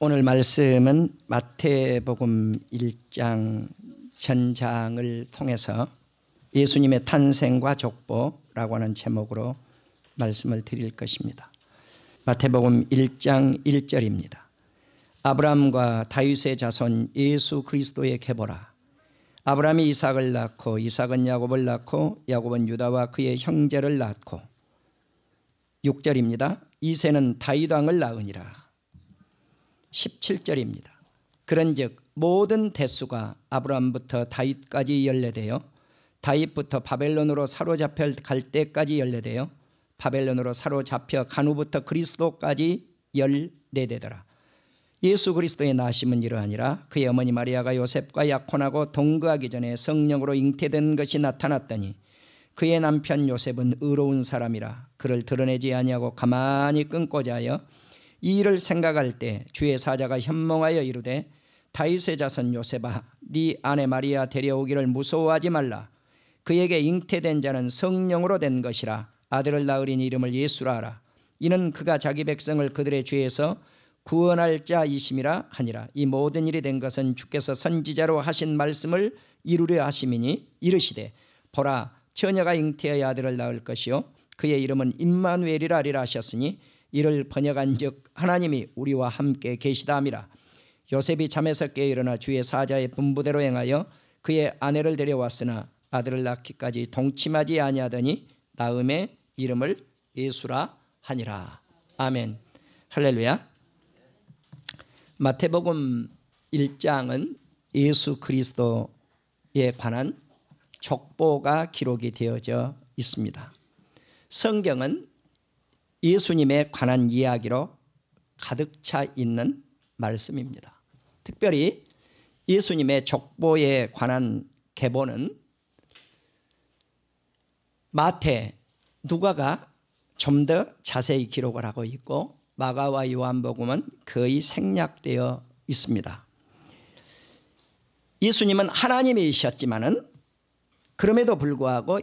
오늘 말씀은 마태복음 1장 전장을 통해서 예수님의 탄생과 족보라고 하는 제목으로 말씀을 드릴 것입니다. 마태복음 1장 1절입니다. 아브라함과 다윗의 자손 예수 그리스도의 계보라. 아브라함이 이삭을 낳고 이삭은 야곱을 낳고 야곱은 유다와 그의 형제를 낳고 6절입니다. 이새는 다윗 왕을 낳으니라. 17절입니다. 그런즉 모든 대수가 아브라함부터 다윗까지 연례되어 다윗부터 바벨론으로 사로잡혀 갈 때까지 연례되어 바벨론으로 사로잡혀 간 후부터 그리스도까지 14대더라. 예수 그리스도의 나심은 이러하니라. 그의 어머니 마리아가 요셉과 약혼하고 동거하기 전에 성령으로 잉태된 것이 나타났더니 그의 남편 요셉은 의로운 사람이라 그를 드러내지 아니하고 가만히 끊고자 하여 이 일을 생각할 때 주의 사자가 현몽하여 이르되 다윗의 자손 요셉아 네 아내 마리아 데려오기를 무서워하지 말라. 그에게 잉태된 자는 성령으로 된 것이라. 아들을 낳으리니 이름을 예수라 하라. 이는 그가 자기 백성을 그들의 죄에서 구원할 자이심이라 하니라. 이 모든 일이 된 것은 주께서 선지자로 하신 말씀을 이루려 하심이니 이르시되 보라 처녀가 잉태하여 아들을 낳을 것이요 그의 이름은 임마누엘이라 하리라 하셨으니 이를 번역한즉 하나님이 우리와 함께 계시다 함이라. 요셉이 잠에서 깨어 일어나 주의 사자의 분부대로 행하여 그의 아내를 데려왔으나 아들을 낳기까지 동침하지 아니하더니 낳음의 이름을 예수라 하니라. 아멘. 할렐루야. 마태복음 1장은 예수 그리스도에 관한 족보가 기록이 되어져 있습니다. 성경은 예수님에 관한 이야기로 가득 차 있는 말씀입니다. 특별히 예수님의 족보에 관한 계보는 마태, 누가가 좀 더 자세히 기록을 하고 있고 마가와 요한복음은 거의 생략되어 있습니다. 예수님은 하나님이셨지만은 그럼에도 불구하고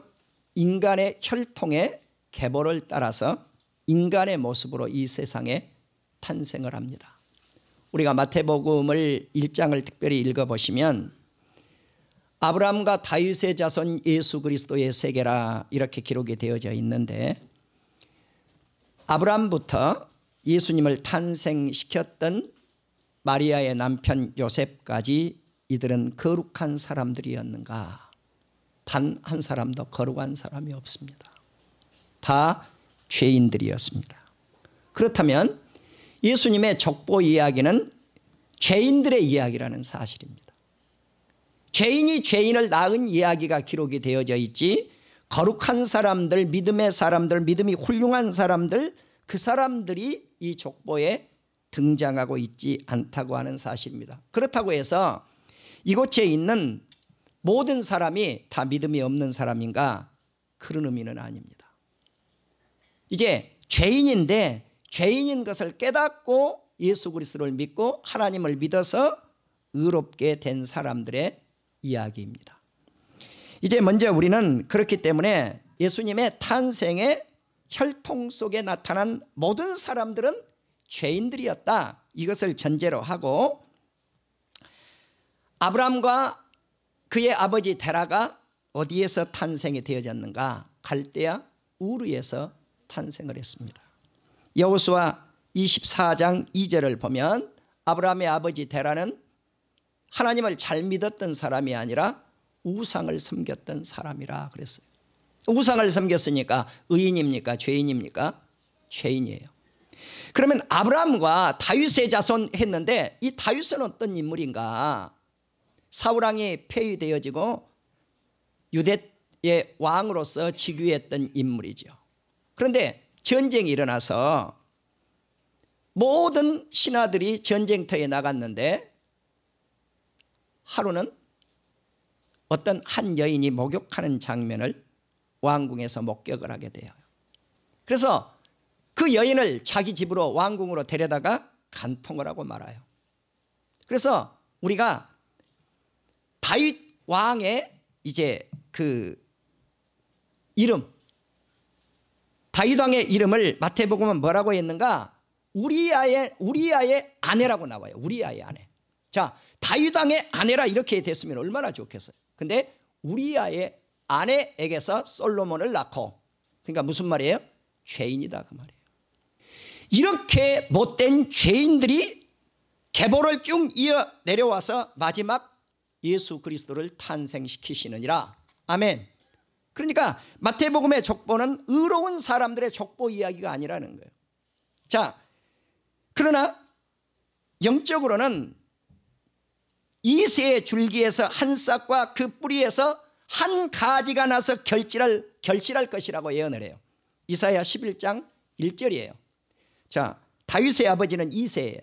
인간의 혈통의 계보를 따라서 인간의 모습으로 이 세상에 탄생을 합니다. 우리가 마태복음을 1장을 특별히 읽어보시면 아브라함과 다윗의 자손 예수 그리스도의 세계라 이렇게 기록이 되어져 있는데 아브라함부터 예수님을 탄생시켰던 마리아의 남편 요셉까지 이들은 거룩한 사람들이었는가? 단 한 사람도 거룩한 사람이 없습니다. 다 죄인들이었습니다. 그렇다면 예수님의 족보 이야기는 죄인들의 이야기라는 사실입니다. 죄인이 죄인을 낳은 이야기가 기록이 되어져 있지 거룩한 사람들, 믿음의 사람들, 믿음이 훌륭한 사람들, 그 사람들이 이 족보에 등장하고 있지 않다고 하는 사실입니다. 그렇다고 해서 이곳에 있는 모든 사람이 다 믿음이 없는 사람인가? 그런 의미는 아닙니다. 이제 죄인인데 죄인인 것을 깨닫고 예수 그리스도를 믿고 하나님을 믿어서 의롭게 된 사람들의 이야기입니다. 이제 먼저 우리는 그렇기 때문에 예수님의 탄생의 혈통 속에 나타난 모든 사람들은 죄인들이었다. 이것을 전제로 하고 아브라함과 그의 아버지 데라가 어디에서 탄생이 되어졌는가? 갈대아 우르에서 탄생을 했습니다. 여호수아 24장 2절을 보면 아브라함의 아버지 데라는 하나님을 잘 믿었던 사람이 아니라 우상을 섬겼던 사람이라 그랬어요. 우상을 섬겼으니까 의인입니까? 죄인입니까? 죄인이에요. 그러면 아브라함과 다윗의 자손 했는데 이 다윗은 어떤 인물인가? 사울왕이 폐위되어지고 유대의 왕으로서 즉위했던 인물이죠. 그런데 전쟁이 일어나서 모든 신하들이 전쟁터에 나갔는데 하루는 어떤 한 여인이 목욕하는 장면을 왕궁에서 목격을 하게 돼요. 그래서 그 여인을 자기 집으로 왕궁으로 데려다가 간통을 하고 말아요. 그래서 우리가 다윗 왕의 이제 그 이름 다윗 왕의 이름을 마태복음은 뭐라고 했는가? 우리아의 아내라고 나와요. 우리아의 아내. 자, 다윗 왕의 아내라 이렇게 됐으면 얼마나 좋겠어요. 근데 우리아의 아내에게서 솔로몬을 낳고, 그러니까 무슨 말이에요? 죄인이다 그 말이에요. 이렇게 못된 죄인들이 계보를 쭉 이어 내려와서 마지막 예수 그리스도를 탄생시키시느니라. 아멘. 그러니까 마태복음의 족보는 의로운 사람들의 족보 이야기가 아니라는 거예요. 자, 그러나 영적으로는 이새의 줄기에서 한 싹과 그 뿌리에서 한 가지가 나서 결실할 것이라고 예언을 해요. 이사야 11장 1절이에요. 자, 다윗의 아버지는 이새예요.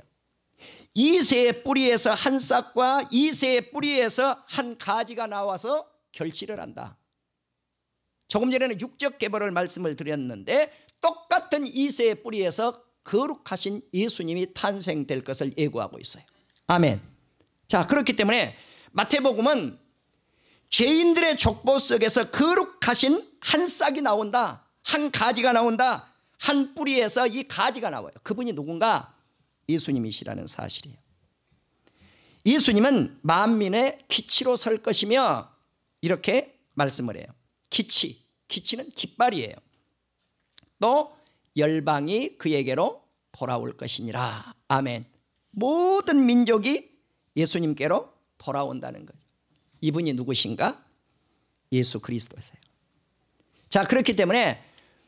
이새의 뿌리에서 한 싹과 이새의 뿌리에서 한 가지가 나와서 결실을 한다. 조금 전에는 육적 계보를 말씀을 드렸는데 똑같은 이새의 뿌리에서 거룩하신 예수님이 탄생될 것을 예고하고 있어요. 아멘. 자, 그렇기 때문에 마태복음은 죄인들의 족보 속에서 거룩하신 한 싹이 나온다, 한 가지가 나온다, 한 뿌리에서 이 가지가 나와요. 그분이 누군가? 예수님이시라는 사실이에요. 예수님은 만민의 기치로 설 것이며 이렇게 말씀을 해요. 기치는 깃발이에요. 또 열방이 그에게로 돌아올 것이니라. 아멘. 모든 민족이 예수님께로 돌아온다는 거죠. 이분이 누구신가? 예수 그리스도세요. 자, 그렇기 때문에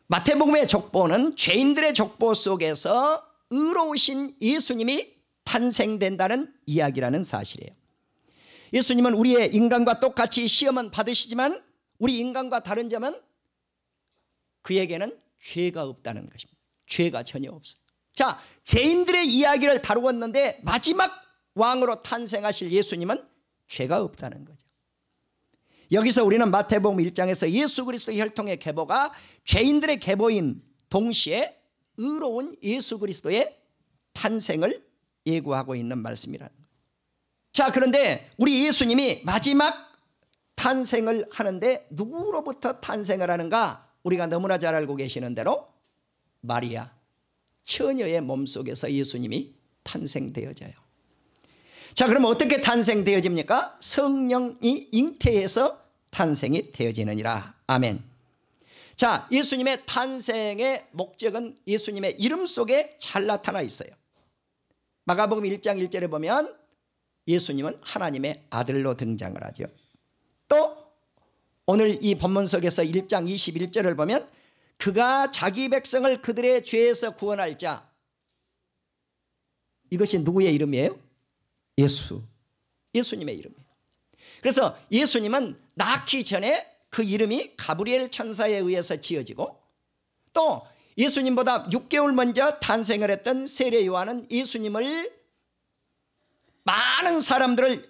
마태복음의 족보는 죄인들의 족보 속에서 의로우신 예수님이 탄생된다는 이야기라는 사실이에요. 예수님은 우리의 인간과 똑같이 시험은 받으시지만 우리 인간과 다른 점은 그에게는 죄가 없다는 것입니다. 죄가 전혀 없어요. 자, 죄인들의 이야기를 다루었는데 마지막 왕으로 탄생하실 예수님은 죄가 없다는 거죠. 여기서 우리는 마태복음 1장에서 예수 그리스도의 혈통의 계보가 죄인들의 계보인 동시에 의로운 예수 그리스도의 탄생을 예고하고 있는 말씀이라는 거예요. 자, 그런데 우리 예수님이 마지막 탄생을 하는데 누구로부터 탄생을 하는가? 우리가 너무나 잘 알고 계시는 대로 마리아 처녀의 몸속에서 예수님이 탄생되어져요. 자, 그럼 어떻게 탄생되어집니까? 성령이 잉태해서 탄생이 되어지느니라. 아멘. 자, 예수님의 탄생의 목적은 예수님의 이름 속에 잘 나타나 있어요. 마가복음 1장 1절에 보면 예수님은 하나님의 아들로 등장을 하죠. 또 오늘 이 본문 속에서 1장 21절을 보면 그가 자기 백성을 그들의 죄에서 구원할 자. 이것이 누구의 이름이에요? 예수님의 이름이에요. 그래서 예수님은 낳기 전에 그 이름이 가브리엘 천사에 의해서 지어지고 또 예수님보다 6개월 먼저 탄생을 했던 세례 요한은 예수님을 많은 사람들을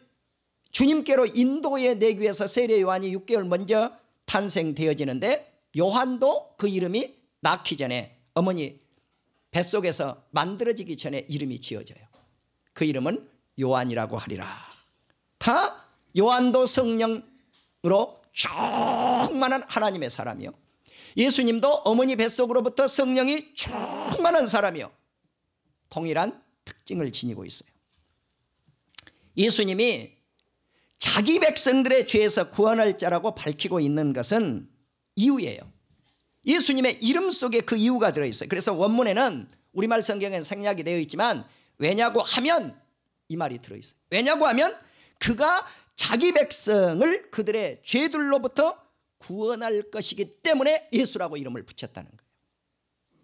주님께로 인도해 내기 위해서 세례 요한이 6개월 먼저 탄생되어지는데 요한도 그 이름이 낳기 전에 어머니 뱃속에서 만들어지기 전에 이름이 지어져요. 그 이름은 요한이라고 하리라. 다 요한도 성령으로 충만한 하나님의 사람이요, 예수님도 어머니 뱃속으로부터 성령이 충만한 사람이요, 동일한 특징을 지니고 있어요. 예수님이 자기 백성들의 죄에서 구원할 자라고 밝히고 있는 것은 이유예요. 예수님의 이름 속에 그 이유가 들어있어요. 그래서 원문에는 우리말 성경에는 생략이 되어 있지만 왜냐고 하면 이 말이 들어있어요. 왜냐고 하면 그가 자기 백성을 그들의 죄들로부터 구원할 것이기 때문에 예수라고 이름을 붙였다는 거예요.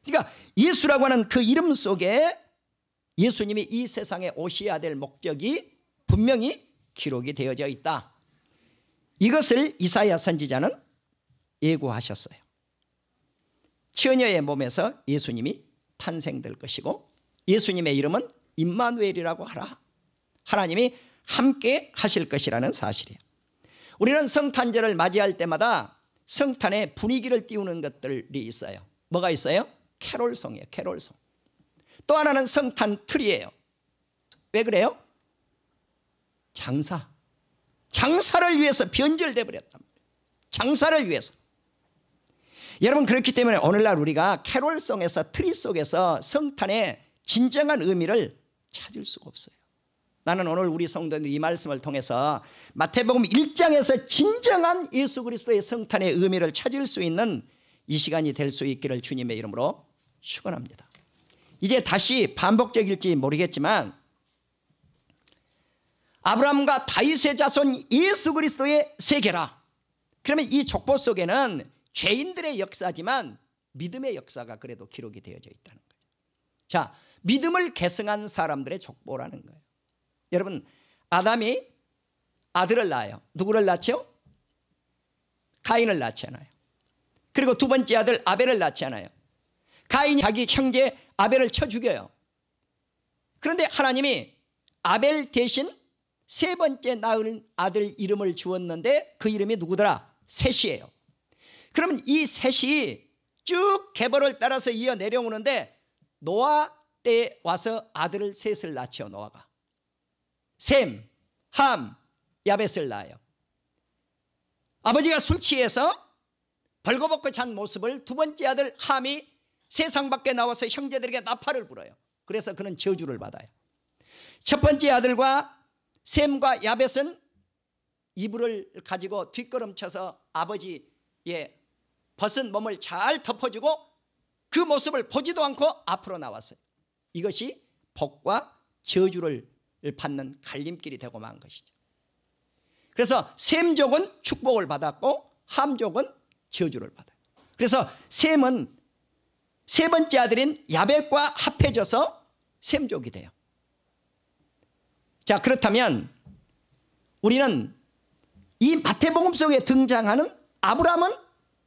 그러니까 예수라고 하는 그 이름 속에 예수님이 이 세상에 오셔야 될 목적이 분명히 기록이 되어져 있다. 이것을 이사야 선지자는 예고하셨어요. 처녀의 몸에서 예수님이 탄생될 것이고 예수님의 이름은 임마누엘이라고 하라. 하나님이 함께 하실 것이라는 사실이에요. 우리는 성탄절을 맞이할 때마다 성탄의 분위기를 띄우는 것들이 있어요. 뭐가 있어요? 캐롤송이에요. 캐롤송. 또 하나는 성탄 트리예요. 왜 그래요? 장사를 위해서 변절돼 버렸단 말이에요. 장사를 위해서. 여러분, 그렇기 때문에 오늘날 우리가 캐롤송에서 트리 속에서 성탄의 진정한 의미를 찾을 수가 없어요. 나는 오늘 우리 성도들 이 말씀을 통해서 마태복음 1장에서 진정한 예수 그리스도의 성탄의 의미를 찾을 수 있는 이 시간이 될 수 있기를 주님의 이름으로 축원합니다. 이제 다시 반복적일지 모르겠지만 아브라함과 다윗의 자손 예수 그리스도의 세계라. 그러면 이 족보 속에는 죄인들의 역사지만 믿음의 역사가 그래도 기록이 되어져 있다는 거예요. 자, 믿음을 계승한 사람들의 족보라는 거예요. 여러분, 아담이 아들을 낳아요. 누구를 낳죠? 가인을 낳잖아요. 그리고 두 번째 아들 아벨을 낳잖아요. 가인이 자기 형제 아벨을 쳐 죽여요. 그런데 하나님이 아벨 대신 세 번째 낳은 아들 이름을 주었는데 그 이름이 누구더라? 셋이에요. 그러면 이 셋이 쭉 계보를 따라서 이어 내려오는데 노아 때에 와서 아들을 셋을 낳죠. 노아가 셈, 함, 야벳을 낳아요. 아버지가 술 취해서 벌거벗고 잔 모습을 두 번째 아들 함이 세상 밖에 나와서 형제들에게 나팔을 불어요. 그래서 그는 저주를 받아요. 첫 번째 아들과 셈과 야벳은 이불을 가지고 뒷걸음쳐서 아버지의 벗은 몸을 잘 덮어주고 그 모습을 보지도 않고 앞으로 나왔어요. 이것이 복과 저주를 받는 갈림길이 되고 만 것이죠. 그래서 셈족은 축복을 받았고 함족은 저주를 받아요. 그래서 셈은 세 번째 아들인 야벳과 합해져서 셈족이 돼요. 자, 그렇다면 우리는 이 마태복음 속에 등장하는 아브라함은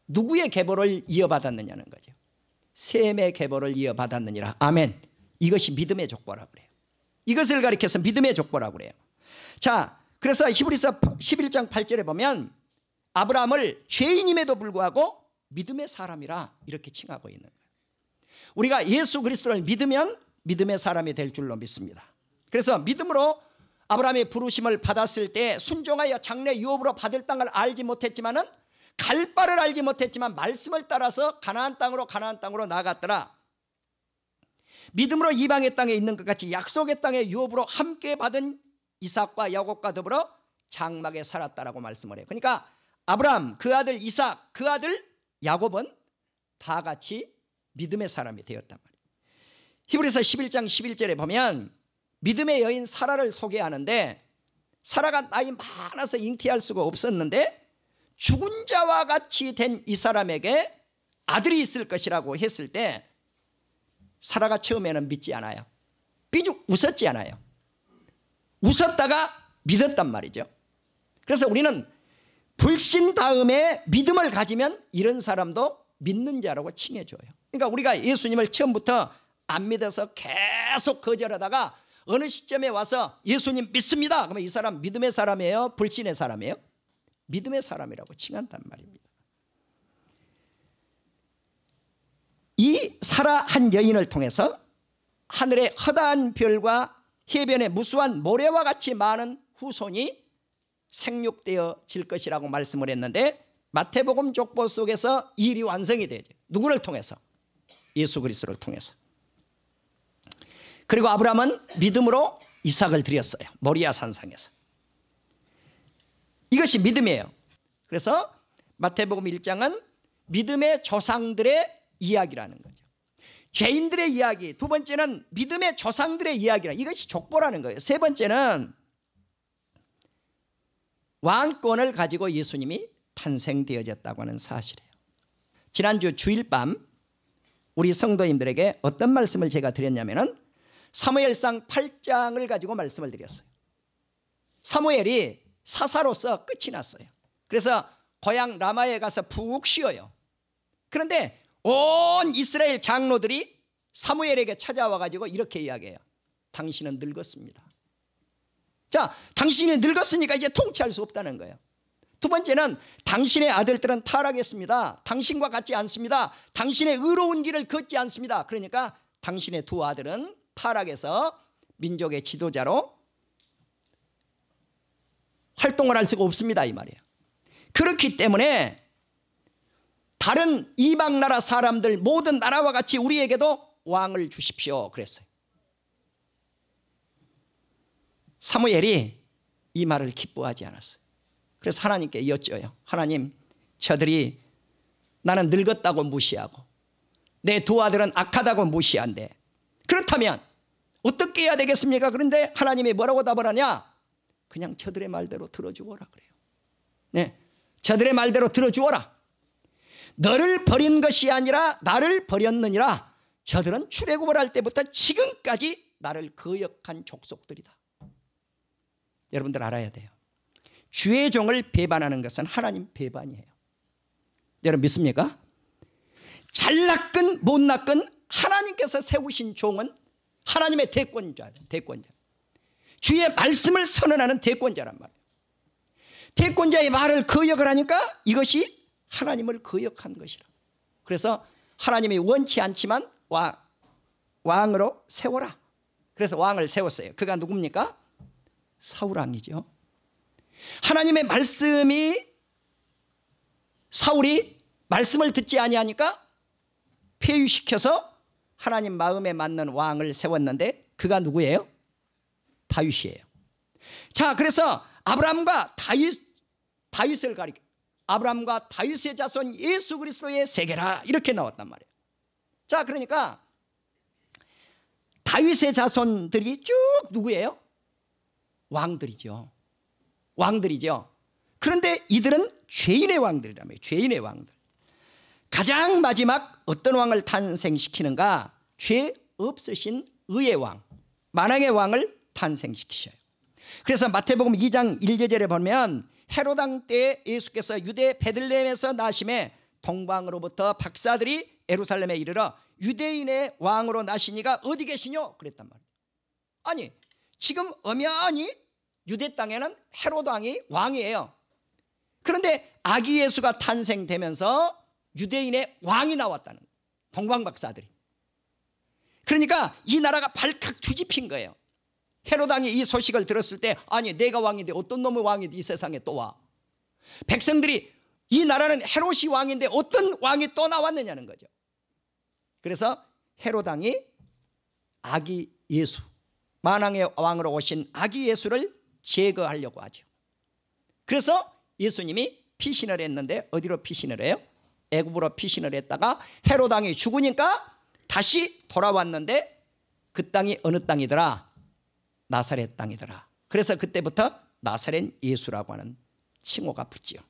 누구의 계보를 이어받았느냐는 거죠. 셈의 계보를 이어받았느니라. 아멘. 이것이 믿음의 족보라고 그래요. 이것을 가리켜서 믿음의 족보라고 그래요. 자, 그래서 히브리서 11장 8절에 보면 아브라함을 죄인임에도 불구하고 믿음의 사람이라 이렇게 칭하고 있는 거예요. 우리가 예수 그리스도를 믿으면 믿음의 사람이 될 줄로 믿습니다. 그래서 믿음으로 아브라함의 부르심을 받았을 때 순종하여 장래 유업으로 받을 땅을 알지 못했지만은 갈 바를 알지 못했지만 말씀을 따라서 가나안 땅으로 나아갔더라. 믿음으로 이방의 땅에 있는 것 같이 약속의 땅의 유업으로 함께 받은 이삭과 야곱과 더불어 장막에 살았다라고 말씀을 해요. 그러니까 아브라함, 그 아들 이삭, 그 아들 야곱은 다 같이 믿음의 사람이 되었단 말이에요. 히브리서 11장 11절에 보면 믿음의 여인 사라를 소개하는데 사라가 나이 많아서 잉태할 수가 없었는데 죽은 자와 같이 된 이 사람에게 아들이 있을 것이라고 했을 때 사라가 처음에는 믿지 않아요. 삐죽 웃었지 않아요. 웃었다가 믿었단 말이죠. 그래서 우리는 불신 다음에 믿음을 가지면 이런 사람도 믿는 자라고 칭해줘요. 그러니까 우리가 예수님을 처음부터 안 믿어서 계속 거절하다가 어느 시점에 와서 예수님 믿습니다. 그러면 이 사람 믿음의 사람이에요? 불신의 사람이에요? 믿음의 사람이라고 칭한단 말입니다. 이 사라 한 여인을 통해서 하늘의 허다한 별과 해변의 무수한 모래와 같이 많은 후손이 생육되어질 것이라고 말씀을 했는데 마태복음 족보 속에서 이 일이 완성이 되죠. 누구를 통해서? 예수 그리스도를 통해서. 그리고 아브라함은 믿음으로 이삭을 드렸어요. 모리아 산상에서. 이것이 믿음이에요. 그래서 마태복음 1장은 믿음의 조상들의 이야기라는 거죠. 죄인들의 이야기. 두 번째는 믿음의 조상들의 이야기라. 이것이 족보라는 거예요. 세 번째는 왕권을 가지고 예수님이 탄생되어졌다고 하는 사실이에요. 지난주 주일 밤 우리 성도님들에게 어떤 말씀을 제가 드렸냐면은 사무엘상 8장을 가지고 말씀을 드렸어요. 사무엘이 사사로서 끝이 났어요. 그래서 고향 라마에 가서 푹 쉬어요. 그런데 온 이스라엘 장로들이 사무엘에게 찾아와 가지고 이렇게 이야기해요. 당신은 늙었습니다. 자, 당신이 늙었으니까 이제 통치할 수 없다는 거예요. 두 번째는 당신의 아들들은 타락했습니다. 당신과 같지 않습니다. 당신의 의로운 길을 걷지 않습니다. 그러니까 당신의 두 아들은 타락해서 민족의 지도자로 활동을 할 수가 없습니다, 이 말이에요. 그렇기 때문에 다른 이방 나라 사람들 모든 나라와 같이 우리에게도 왕을 주십시오 그랬어요. 사무엘이 이 말을 기뻐하지 않았어요. 그래서 하나님께 여쭤요. 하나님, 저들이 나는 늙었다고 무시하고 내 두 아들은 악하다고 무시한대. 그렇다면 어떻게 해야 되겠습니까? 그런데 하나님이 뭐라고 답을 하냐? 그냥 저들의 말대로 들어주어라 그래요. 네, 저들의 말대로 들어주어라. 너를 버린 것이 아니라 나를 버렸느니라. 저들은 출애굽을 할 때부터 지금까지 나를 거역한 족속들이다. 여러분들 알아야 돼요. 주의 종을 배반하는 것은 하나님 배반이에요. 여러분 믿습니까? 잘났건 못났건 하나님께서 세우신 종은 하나님의 대권자. 주의 말씀을 선언하는 대권자란 말이에요. 대권자의 말을 거역을 하니까 이것이 하나님을 거역한 것이라. 그래서 하나님이 원치 않지만 왕으로 세워라. 그래서 왕을 세웠어요. 그가 누굽니까? 사울왕이죠. 하나님의 말씀이 사울이 말씀을 듣지 아니하니까 폐위시켜서 하나님 마음에 맞는 왕을 세웠는데 그가 누구예요? 다윗이에요. 자, 그래서 아브라함과 다윗을 가리켜 아브라함과 다윗의 자손 예수 그리스도의 세계라 이렇게 나왔단 말이에요. 자, 그러니까 다윗의 자손들이 쭉 누구예요? 왕들이죠. 그런데 이들은 죄인의 왕들이라며. 죄인의 왕들. 가장 마지막 어떤 왕을 탄생시키는가? 죄 없으신 의의 왕, 만왕의 왕을 탄생시키셔요. 그래서 마태복음 2장 1절에 보면 헤로당 때 예수께서 유대 베들레헴에서 나심에 동방으로부터 박사들이 예루살렘에 이르러 유대인의 왕으로 나시니가 어디 계시뇨? 그랬단 말이에요. 아니, 지금 엄연히 유대 땅에는 헤롯 왕이 왕이에요. 그런데 아기 예수가 탄생되면서 유대인의 왕이 나왔다는 거예요. 동방 박사들이. 그러니까 이 나라가 발칵 뒤집힌 거예요. 헤롯 왕이 이 소식을 들었을 때 아니 내가 왕인데 어떤 놈의 왕이 이 세상에 또 와. 백성들이 이 나라는 헤롯이 왕인데 어떤 왕이 또 나왔느냐는 거죠. 그래서 헤롯 왕이 아기 예수, 만왕의 왕으로 오신 아기 예수를 제거하려고 하죠. 그래서 예수님이 피신을 했는데 어디로 피신을 해요? 애굽으로 피신을 했다가 헤롯 왕이 죽으니까 다시 돌아왔는데 그 땅이 어느 땅이더라? 나사렛 땅이더라. 그래서 그때부터 나사렛 예수라고 하는 칭호가 붙지요.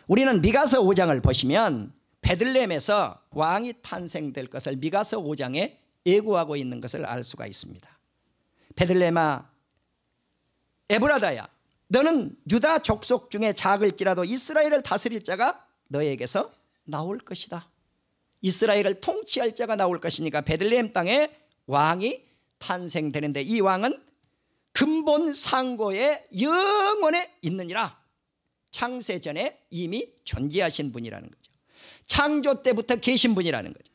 우리는 미가서 5장을 보시면 베들레헴에서 왕이 탄생될 것을 미가서 5장에 예고하고 있는 것을 알 수가 있습니다. 베들레헴아 에브라다야, 너는 유다 족속 중에 작을지라도 이스라엘을 다스릴 자가 너에게서 나올 것이다. 이스라엘을 통치할 자가 나올 것이니까 베들레헴 땅에 왕이 탄생되는데 이 왕은 근본 상고의 영원에 있느니라. 창세전에 이미 존재하신 분이라는 거죠. 창조 때부터 계신 분이라는 거죠.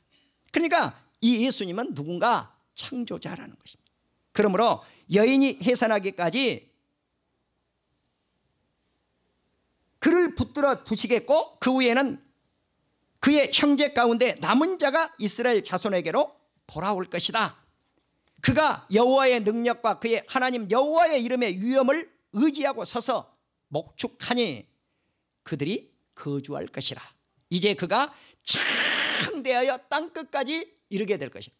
그러니까 이 예수님은 누군가 창조자라는 것입니다. 그러므로 여인이 해산하기까지 그를 붙들어 두시겠고 그 후에는 그의 형제 가운데 남은 자가 이스라엘 자손에게로 돌아올 것이다. 그가 여호와의 능력과 그의 하나님 여호와의 이름의 위엄을 의지하고 서서 목축하니 그들이 거주할 것이라. 이제 그가 창대하여 땅끝까지 이르게 될 것이다.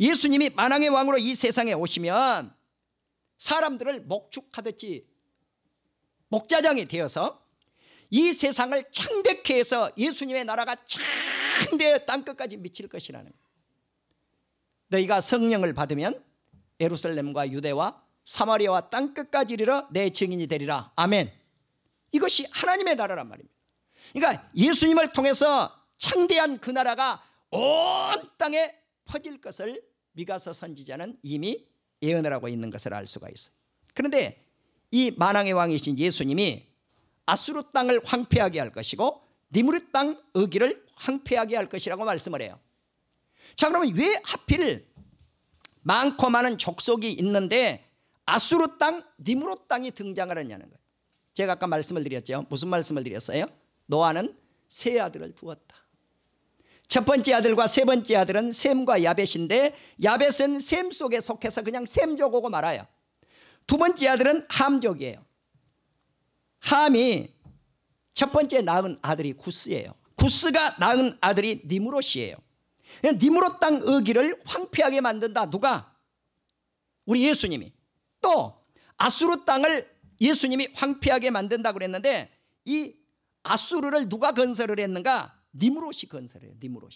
예수님이 만왕의 왕으로 이 세상에 오시면 사람들을 목축하듯이 목자장이 되어서 이 세상을 창대케 해서 예수님의 나라가 창대하여 땅끝까지 미칠 것이라는 거예요. 너희가 성령을 받으면 예루살렘과 유대와 사마리아와 땅끝까지 이르러 내 증인이 되리라. 아멘. 이것이 하나님의 나라란 말입니다. 그러니까 예수님을 통해서 창대한 그 나라가 온 땅에 퍼질 것을 미가서 선지자는 이미 예언을 하고 있는 것을 알 수가 있어요. 그런데 이 만왕의 왕이신 예수님이 아수르 땅을 황폐하게 할 것이고 니므르 땅 어기를 황폐하게 할 것이라고 말씀을 해요. 자, 그러면 왜 하필 많고 많은 족속이 있는데 아수르 땅, 니므르 땅이 등장을 했냐는 거예요. 제가 아까 말씀을 드렸죠. 무슨 말씀을 드렸어요? 노아는 세 아들을 두었다. 첫 번째 아들과 세 번째 아들은 셈과 야벳인데 야벳은 셈 속에 속해서 그냥 셈족오고 말아요. 두 번째 아들은 함족이에요. 함이 첫 번째 낳은 아들이 구스예요. 구스가 낳은 아들이 니므롯이에요. 니므롯 땅 어기를 황폐하게 만든다. 누가? 우리 예수님이. 또 아수르 땅을 예수님이 황폐하게 만든다고 그랬는데 이 아수르를 누가 건설을 했는가? 니므롯이 건설해요. 니므롯이.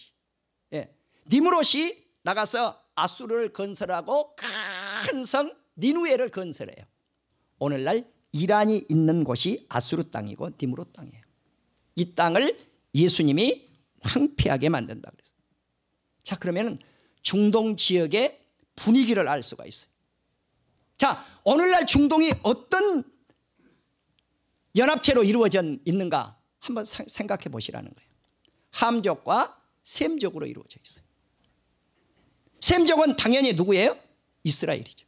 예. 니므롯이 나가서 아수르를 건설하고 큰 성 니누에를 건설해요. 오늘날 이란이 있는 곳이 아수르 땅이고 니므롯 땅이에요. 이 땅을 예수님이 황폐하게 만든다 그랬어요. 자, 그러면 중동 지역의 분위기를 알 수가 있어요. 자, 오늘날 중동이 어떤 연합체로 이루어져 있는가 한번 생각해 보시라는 거예요. 함족과 셈족으로 이루어져 있어요. 셈족은 당연히 누구예요? 이스라엘이죠.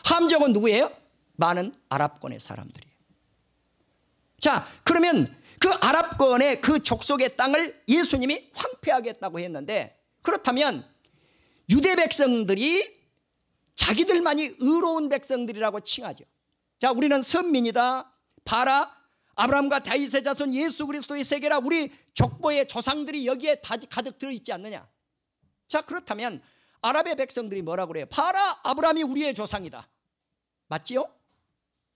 함족은 누구예요? 많은 아랍권의 사람들이에요. 자, 그러면 그 아랍권의 그 족속의 땅을 예수님이 황폐하겠다고 했는데, 그렇다면 유대 백성들이 자기들만이 의로운 백성들이라고 칭하죠. 자, 우리는 선민이다, 봐라, 아브라함과 다윗의 자손 예수 그리스도의 세계라, 우리 족보의 조상들이 여기에 다 가득 들어있지 않느냐. 자, 그렇다면 아랍의 백성들이 뭐라고 그래요? 봐라, 아브라함이 우리의 조상이다. 맞지요?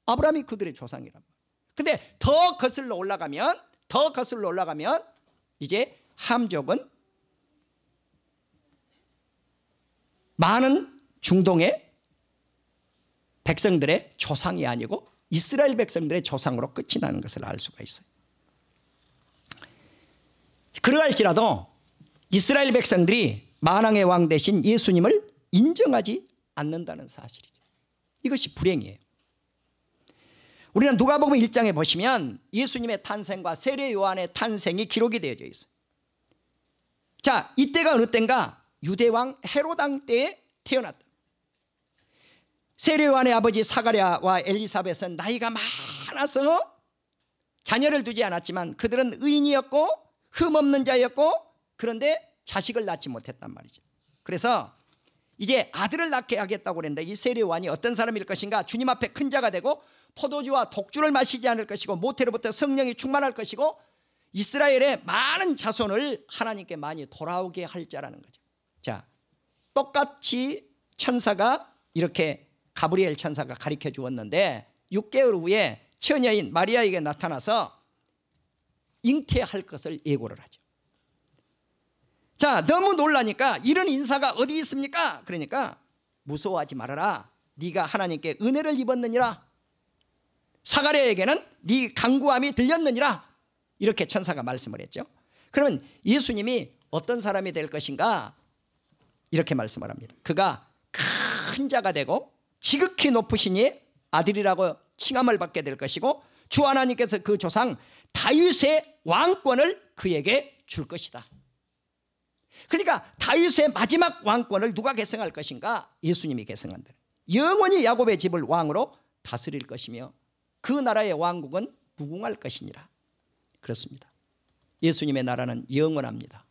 아브라함이 그들의 조상이란 말이에요. 근데 더 거슬러 올라가면 이제 함족은 많은 중동의 백성들의 조상이 아니고 이스라엘 백성들의 조상으로 끝이 나는 것을 알 수가 있어요. 그러할지라도 이스라엘 백성들이 만왕의 왕 대신 예수님을 인정하지 않는다는 사실이죠. 이것이 불행이에요. 우리는 누가복음 1장에 보시면 예수님의 탄생과 세례 요한의 탄생이 기록이 되어져 있어요. 자, 이때가 어느 때인가? 유대왕 헤롯 왕 때에 태어났다. 세례 요한의 아버지 사가랴와 엘리사벳은 나이가 많아서 자녀를 두지 않았지만 그들은 의인이었고 흠없는 자였고, 그런데 자식을 낳지 못했단 말이죠. 그래서 이제 아들을 낳게 하겠다고 그랬는데 이 세례 요한이 어떤 사람일 것인가? 주님 앞에 큰 자가 되고 포도주와 독주를 마시지 않을 것이고 모태로부터 성령이 충만할 것이고 이스라엘의 많은 자손을 하나님께 많이 돌아오게 할 자라는 거죠. 자, 똑같이 천사가 이렇게 가브리엘 천사가 가르쳐 주었는데 6개월 후에 처녀인 마리아에게 나타나서 잉태할 것을 예고를 하죠. 자, 너무 놀라니까 이런 인사가 어디 있습니까? 그러니까 무서워하지 말아라. 네가 하나님께 은혜를 입었느니라. 사가랴에게는 네 간구함이 들렸느니라. 이렇게 천사가 말씀을 했죠. 그러면 예수님이 어떤 사람이 될 것인가? 이렇게 말씀을 합니다. 그가 큰 자가 되고 지극히 높으시니 아들이라고 칭함을 받게 될 것이고 주 하나님께서 그 조상 다윗의 왕권을 그에게 줄 것이다. 그러니까 다윗의 마지막 왕권을 누가 계승할 것인가? 예수님이 계승한다. 영원히 야곱의 집을 왕으로 다스릴 것이며 그 나라의 왕국은 무궁할 것이니라. 그렇습니다. 예수님의 나라는 영원합니다.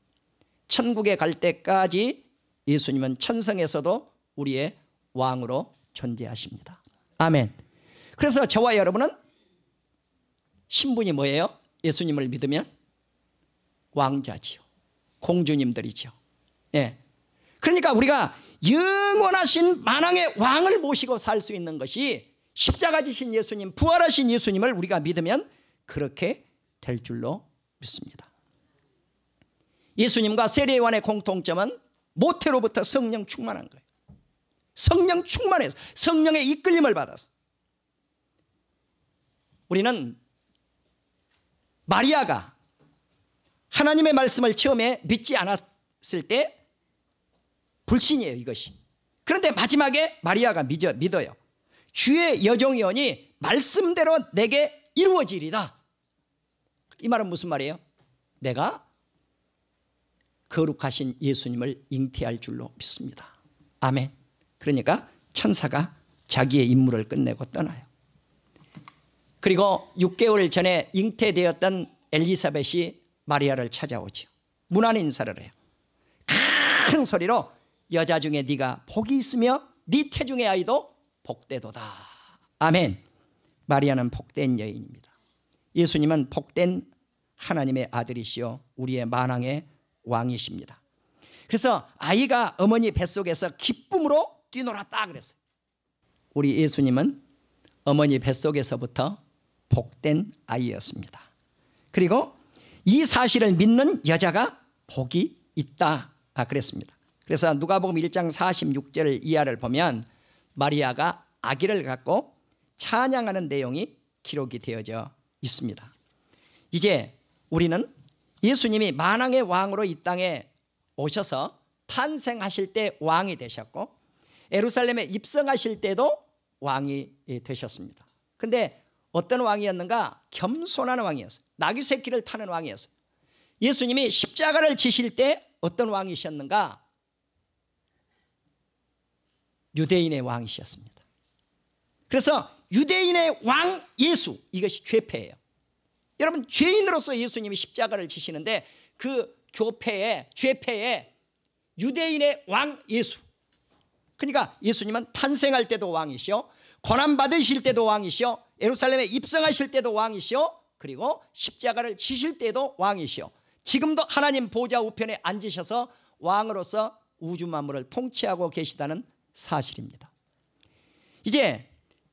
천국에 갈 때까지 예수님은 천성에서도 우리의 왕으로 존재하십니다. 아멘. 그래서 저와 여러분은 신분이 뭐예요? 예수님을 믿으면 왕자지요. 공주님들이죠. 예. 그러니까 우리가 영원하신 만왕의 왕을 모시고 살 수 있는 것이 십자가 지신 예수님, 부활하신 예수님을 우리가 믿으면 그렇게 될 줄로 믿습니다. 예수님과 세례요한의 공통점은 모태로부터 성령 충만한 거예요. 성령 충만해서 성령의 이끌림을 받아서. 우리는 마리아가 하나님의 말씀을 처음에 믿지 않았을 때 불신이에요, 이것이. 그런데 마지막에 마리아가 믿어요. 주의 여종이오니 말씀대로 내게 이루어지리라. 이 말은 무슨 말이에요? 내가 거룩하신 예수님을 잉태할 줄로 믿습니다. 아멘. 그러니까 천사가 자기의 임무를 끝내고 떠나요. 그리고 6개월 전에 잉태되었던 엘리사벳이 마리아를 찾아오죠. 문안 인사를 해요. 큰 소리로 여자 중에 네가 복이 있으며 네 태중의 아이도 복되도다. 아멘. 마리아는 복된 여인입니다. 예수님은 복된 하나님의 아들이시요 우리의 만왕의 왕이십니다. 그래서 아이가 어머니 뱃속에서 기쁨으로 뛰놀았다 그랬어요. 우리 예수님은 어머니 뱃속에서부터 복된 아이였습니다. 그리고 이 사실을 믿는 여자가 복이 있다 그랬습니다. 그래서 누가복음 1장 46절 이하를 보면 마리아가 아기를 갖고 찬양하는 내용이 기록이 되어져 있습니다. 이제 우리는 예수님이 만왕의 왕으로 이 땅에 오셔서 탄생하실 때 왕이 되셨고 예루살렘에 입성하실 때도 왕이 되셨습니다. 그런데 어떤 왕이었는가? 겸손한 왕이었어요. 나귀 새끼를 타는 왕이었어요. 예수님이 십자가를 지실 때 어떤 왕이셨는가? 유대인의 왕이셨습니다. 그래서 유대인의 왕 예수, 이것이 죄패예요. 여러분, 죄인으로서 예수님이 십자가를 지시는데 그 교패에, 죄패에 유대인의 왕 예수. 그러니까 예수님은 탄생할 때도 왕이시오, 고난받으실 때도 왕이시오, 예루살렘에 입성하실 때도 왕이시오, 그리고 십자가를 지실 때도 왕이시오. 지금도 하나님 보좌 우편에 앉으셔서 왕으로서 우주 만물을 통치하고 계시다는 사실입니다. 이제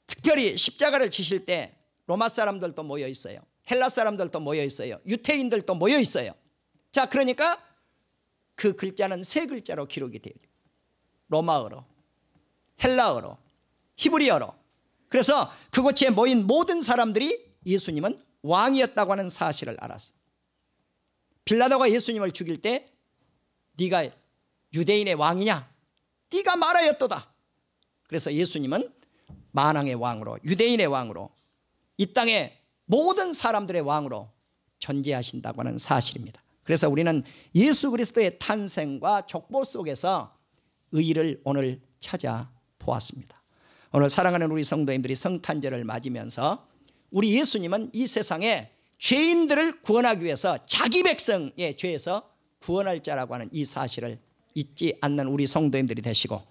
특별히 십자가를 지실 때 로마 사람들도 모여 있어요. 헬라 사람들도 모여 있어요. 유태인들도 모여 있어요. 자, 그러니까 그 글자는 세 글자로 기록이 돼요. 로마어로, 헬라어로, 히브리어로. 그래서 그곳에 모인 모든 사람들이 예수님은 왕이었다고 하는 사실을 알았어요. 빌라도가 예수님을 죽일 때 네가 유대인의 왕이냐? 네가 말하였도다. 그래서 예수님은 만왕의 왕으로, 유대인의 왕으로, 이 땅의 모든 사람들의 왕으로 존재하신다고 하는 사실입니다. 그래서 우리는 예수 그리스도의 탄생과 족보 속에서 의의를 오늘 찾아보았습니다. 오늘 사랑하는 우리 성도님들이 성탄절을 맞으면서 우리 예수님은 이 세상에 죄인들을 구원하기 위해서 자기 백성의 죄에서 구원할 자라고 하는 이 사실을 잊지 않는 우리 성도님들이 되시고,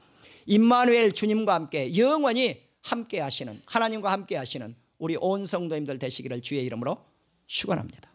임마누엘 주님과 함께 영원히 함께 하시는, 하나님과 함께 하시는 우리 온 성도님들 되시기를 주의 이름으로 축원합니다.